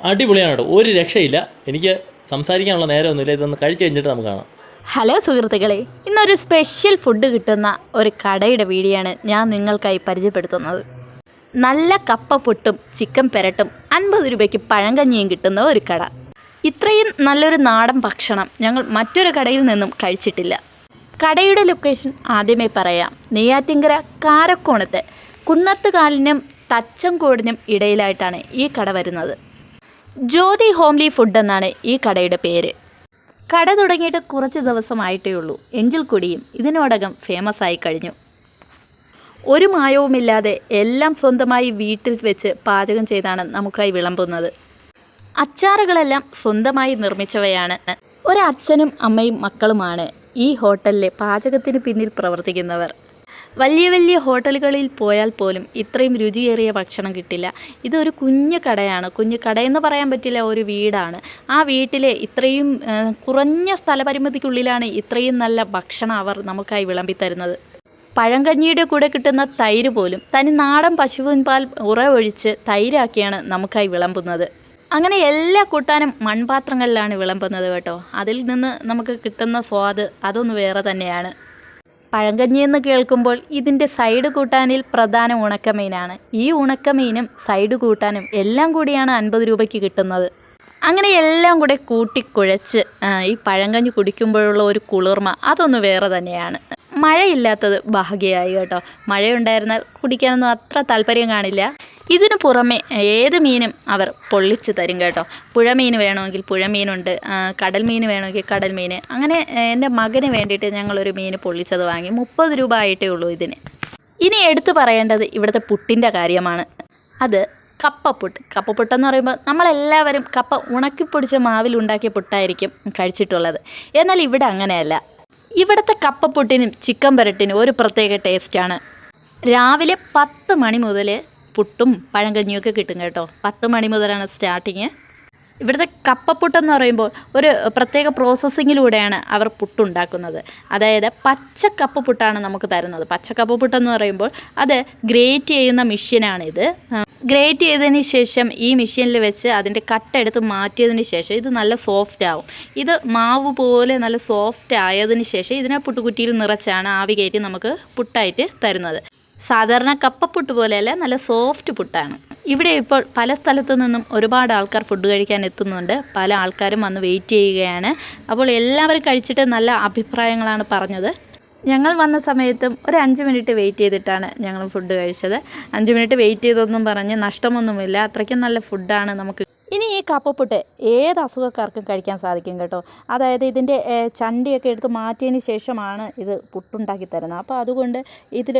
അടിപൊളിയാണ് കേട്ടോ, ഒരു രക്ഷയില്ല. എനിക്ക് സംസാരിക്കാനുള്ള നേരമൊന്നുമില്ല, ഇതൊന്ന് കഴിച്ച് കഴിഞ്ഞിട്ട് നമുക്ക് കാണാം. ഹലോ സുഹൃത്തുക്കളെ, ഇന്നൊരു സ്പെഷ്യൽ ഫുഡ് കിട്ടുന്ന ഒരു കടയുടെ വീഡിയോ ആണ് ഞാൻ നിങ്ങൾക്കായി പരിചയപ്പെടുത്തുന്നത്. നല്ല കപ്പ പുട്ടും ചിക്കൻ പെരട്ടും 50 രൂപയ്ക്ക് പഴങ്കഞ്ഞിയും കിട്ടുന്ന ഒരു കട. ഇത്രയും നല്ലൊരു നാടൻ ഭക്ഷണം ഞങ്ങൾ മറ്റൊരു കടയിൽ നിന്നും കഴിച്ചിട്ടില്ല. കടയുടെ ലൊക്കേഷൻ ആദ്യമേ പറയാം. നെയ്യാറ്റിൻകര കാരക്കോണത്ത് കുന്നത്തുകാലിനും തച്ചങ്കോടിനും ഇടയിലായിട്ടാണ് ഈ കട വരുന്നത്. ജ്യോതി ഹോംലി ഫുഡ് എന്നാണ് ഈ കടയുടെ പേര്. കട തുടങ്ങിയിട്ട് കുറച്ച് ദിവസമായിട്ടേ ഉള്ളൂ, എങ്കിൽ കൂടിയും ഇതിനോടകം ഫേമസ് ആയി കഴിഞ്ഞു. ഒരു മായവുമില്ലാതെ എല്ലാം സ്വന്തമായി വീട്ടിൽ വെച്ച് പാചകം ചെയ്താണ് നമുക്കായി വിളമ്പുന്നത്. അച്ചാറുകളെല്ലാം സ്വന്തമായി നിർമ്മിച്ചവയാണ്. ഒരച്ഛനും അമ്മയും മക്കളുമാണ് ഈ ഹോട്ടലിലെ പാചകത്തിന് പിന്നിൽ പ്രവർത്തിക്കുന്നവർ. വലിയ വലിയ ഹോട്ടലുകളിൽ പോയാൽ പോലും ഇത്രയും രുചിയേറിയ ഭക്ഷണം കിട്ടില്ല. ഇതൊരു കുഞ്ഞു കടയാണ്. കുഞ്ഞു കടയെന്ന് പറയാൻ പറ്റില്ല, ഒരു വീടാണ്. ആ വീട്ടിലെ ഇത്രയും കുറഞ്ഞ സ്ഥലപരിമിതിക്കുള്ളിലാണ് ഇത്രയും നല്ല ഭക്ഷണം അവർ നമുക്കായി വിളമ്പിത്തരുന്നത്. പഴങ്കഞ്ഞിയുടെ കൂടെ കിട്ടുന്ന തൈര് പോലും തനി നാടൻ പശുവിൻ പാൽ ഉറവൊഴിച്ച് തൈരാക്കിയാണ് നമുക്കായി വിളമ്പുന്നത്. അങ്ങനെ എല്ലാ കൂട്ടാനും മൺപാത്രങ്ങളിലാണ് വിളമ്പുന്നത് കേട്ടോ. അതിൽ നിന്ന് നമുക്ക് കിട്ടുന്ന സ്വാദ് അതൊന്ന് വേറെ തന്നെയാണ്. പഴങ്കഞ്ഞി എന്ന് കേൾക്കുമ്പോൾ ഇതിൻ്റെ സൈഡ് കൂട്ടാനിൽ പ്രധാന ഉണക്കമീനാണ്. ഈ ഉണക്കമീനും സൈഡ് കൂട്ടാനും എല്ലാം കൂടിയാണ് 50 രൂപയ്ക്ക് കിട്ടുന്നത്. അങ്ങനെ എല്ലാം കൂടെ കൂട്ടിക്കുഴച്ച് ഈ പഴങ്കഞ്ഞി കുടിക്കുമ്പോഴുള്ള ഒരു കുളിർമ അതൊന്ന് വേറെ തന്നെയാണ്. മഴയില്ലാത്തത് ഭാഗ്യമായി കേട്ടോ. മഴയുണ്ടായിരുന്നാൽ കുടിക്കാനൊന്നും അത്ര താല്പര്യം കാണില്ല. ഇതിനു പുറമെ ഏത് മീനും അവർ പൊള്ളിച്ച് തരും കേട്ടോ. പുഴമീൻ വേണമെങ്കിൽ പുഴമീനുണ്ട്, കടൽ മീൻ വേണമെങ്കിൽ കടൽ മീൻ. അങ്ങനെ എൻ്റെ മകന് വേണ്ടിയിട്ട് ഞങ്ങളൊരു മീൻ പൊള്ളിച്ചത് വാങ്ങി. 30 രൂപ ആയിട്ടേ ഉള്ളൂ ഇതിന്. ഇനി എടുത്തു പറയേണ്ടത് ഇവിടുത്തെ പുട്ടിൻ്റെ കാര്യമാണ്. അത് കപ്പപ്പുട്ട്. കപ്പപ്പുട്ടെന്ന് പറയുമ്പോൾ നമ്മളെല്ലാവരും കപ്പ ഉണക്കിപ്പൊടിച്ച മാവിൽ ഉണ്ടാക്കിയ പുട്ടായിരിക്കും കഴിച്ചിട്ടുള്ളത്. എന്നാൽ ഇവിടെ അങ്ങനെയല്ല. ഇവിടുത്തെ കപ്പപ്പുട്ടിനും ചിക്കൻ പെരട്ടിനും ഒരു പ്രത്യേക ടേസ്റ്റാണ്. രാവിലെ 10 മണി മുതൽ പുട്ടും പഴങ്കഞ്ഞിയൊക്കെ കിട്ടും കേട്ടോ. 10 മണി മുതലാണ് സ്റ്റാർട്ടിങ്. ഇവിടുത്തെ കപ്പപ്പുട്ടെന്ന് പറയുമ്പോൾ ഒരു പ്രത്യേക പ്രോസസ്സിങ്ങിലൂടെയാണ് അവർ പുട്ടുണ്ടാക്കുന്നത്. അതായത് പച്ചക്കപ്പപ്പുട്ടാണ് നമുക്ക് തരുന്നത്. പച്ചക്കപ്പപ്പുട്ടെന്ന് പറയുമ്പോൾ അത് ഗ്രേറ്റ് ചെയ്യുന്ന മെഷീനാണിത്. ഗ്രേറ്റ് ചെയ്തതിന് ശേഷം ഈ മെഷീനിൽ വെച്ച് അതിൻ്റെ കട്ടെടുത്ത് മാറ്റിയതിന് ശേഷം ഇത് നല്ല സോഫ്റ്റ് ആവും. ഇത് മാവ് പോലെ നല്ല സോഫ്റ്റ് ആയതിന് ശേഷം ഇതിനെ പുട്ടുകുറ്റിയിൽ നിറച്ചാണ് ആവി കയറ്റി നമുക്ക് പുട്ടായിട്ട് തരുന്നത്. സാധാരണ കപ്പപ്പുട്ട് പോലെയല്ല, നല്ല സോഫ്റ്റ് പുട്ടാണ്. ഇവിടെ ഇപ്പോൾ പല സ്ഥലത്തു നിന്നും ഒരുപാട് ആൾക്കാർ ഫുഡ് കഴിക്കാൻ എത്തുന്നുണ്ട്. പല ആൾക്കാരും വന്ന് വെയിറ്റ് ചെയ്യുകയാണ്. അപ്പോൾ എല്ലാവരും കഴിച്ചിട്ട് നല്ല അഭിപ്രായങ്ങളാണ് പറഞ്ഞത്. ഞങ്ങൾ വന്ന സമയത്തും ഒരു 5 മിനിറ്റ് വെയിറ്റ് ചെയ്തിട്ടാണ് ഞങ്ങൾ ഫുഡ് കഴിച്ചത്. 5 മിനിറ്റ് വെയിറ്റ് ചെയ്തൊന്നും പറഞ്ഞ് നഷ്ടമൊന്നുമില്ല. അത്രയ്ക്കും നല്ല ഫുഡാണ് നമുക്ക്. ഇനി ഈ കപ്പപ്പുട്ട് ഏത് അസുഖക്കാർക്കും കഴിക്കാൻ സാധിക്കും കേട്ടോ. അതായത് ഇതിൻ്റെ ചണ്ടിയൊക്കെ എടുത്ത് മാറ്റിയതിന് ശേഷമാണ് ഇത് പുട്ടുണ്ടാക്കി തരുന്നത്. അപ്പോൾ അതുകൊണ്ട് ഇതിൽ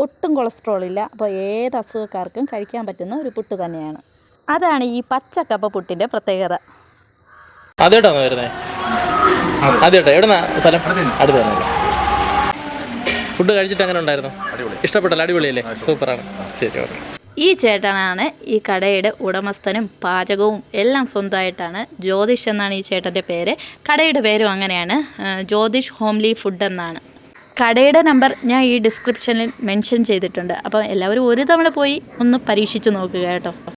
ഒട്ടും കൊളസ്ട്രോൾ ഇല്ല. അപ്പോൾ ഏത് അസുഖക്കാർക്കും കഴിക്കാൻ പറ്റുന്ന ഒരു പുട്ട് തന്നെയാണ്. അതാണ് ഈ പച്ച കപ്പപ്പുട്ടിൻ്റെ പ്രത്യേകത. അതേട്ടാണ് വരുന്നത്. അതേട്ടോ എവിടെന്നാ സ്ഥലം? അടുത്ത് തന്നെ. ഫുഡ് കഴിച്ചിട്ട് എങ്ങനെ ഉണ്ടായിരുന്നു? ഇഷ്ടപ്പെട്ടല്ലോ? അടിപൊളിയല്ലേ? സൂപ്പറാണ്. ശരി, ഓക്കെ. ഈ ചേട്ടനാണ് ഈ കടയുടെ ഉടമസ്ഥനും പാചകവും എല്ലാം സ്വന്തമായിട്ടാണ്. ജ്യോതിഷ് എന്നാണ് ഈ ചേട്ടൻ്റെ പേര്. കടയുടെ പേരും അങ്ങനെയാണ്, ജ്യോതിഷ് ഹോംലി ഫുഡ് എന്നാണ്. കടയുടെ നമ്പർ ഞാൻ ഈ ഡിസ്ക്രിപ്ഷനിൽ മെൻഷൻ ചെയ്തിട്ടുണ്ട്. അപ്പോൾ എല്ലാവരും ഒരു തവണ പോയി ഒന്ന് പരീക്ഷിച്ച് നോക്കുക കേട്ടോ.